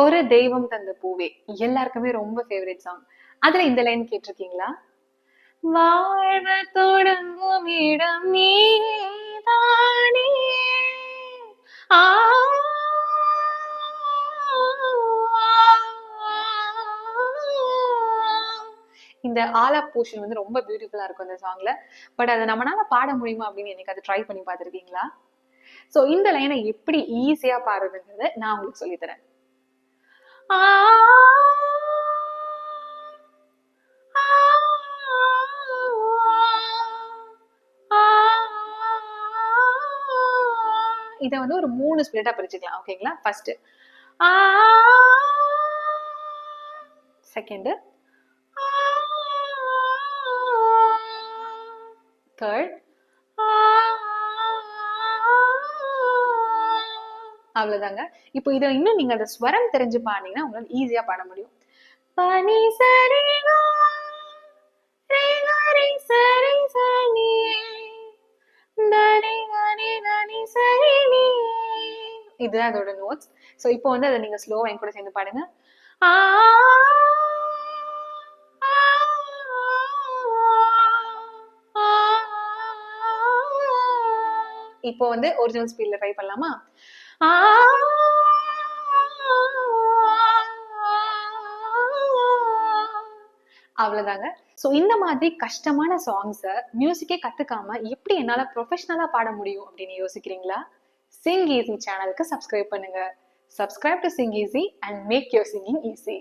ஒரு தெய்வம் தந்த பூவே எல்லாருக்குமே ரொம்ப ஃபேவரட் சாங். அதுல இந்த லைன் கேட்டிருக்கீங்களா? வாழ்வ தொடங்கும் இடம் நீதானே. ஆ இந்த ஆலாப் போர்ஷன் வந்து ரொம்ப பியூட்டிஃபுல்லா இருக்கும் இந்த சாங்ல. பட் அதை நம்மளால பாட முடியுமா அப்படின்னு எனக்கு அதை ட்ரை பண்ணி பார்த்துருக்கீங்களா? சோ இந்த லைனை எப்படி ஈஸியா பாடுறதுங்கிறத நான் உங்களுக்கு சொல்லி தரேன். ஆ இதை வந்து ஒரு 3 ஸ்பிளிட்டா பிரிச்சுக்கலாம். ஓகேங்களா? ஃபர்ஸ்ட் ஆ, செகண்ட், தேர்ட், அவ்வளவுதாங்க. இப்போ இதை இன்னும் நீங்க அந்த ஸ்வரம் தெரிஞ்சு பாடினீங்கன்னா உங்களால ஈஸியா பாட முடியும். பனி சரி சரி சரி சரி தனி தனி தனி சரி நீ. இதுதான் அதோட நோட்ஸ். ஸோ இப்போ வந்து அதை நீங்க ஸ்லோவா என் கூட சேர்ந்து பாடுங்க. ஆ இப்போ வந்து ஒரிஜினல் ஸ்பீட்ல ட்ரை பண்ணலாமா? ஆ அவ்வளவுதாங்க. சோ இந்த மாதிரி கஷ்டமான சாங்ஸ மியூசிக்கே கத்துக்காம எப்படி என்னால ப்ரொஃபஷனலா பாட முடியும் அப்படின்னு யோசிக்கிறீங்களா? சிங் ஈஸி சேனலுக்கு சப்ஸ்கிரைப் பண்ணுங்க. Subscribe to Sing Easy and make your singing easy.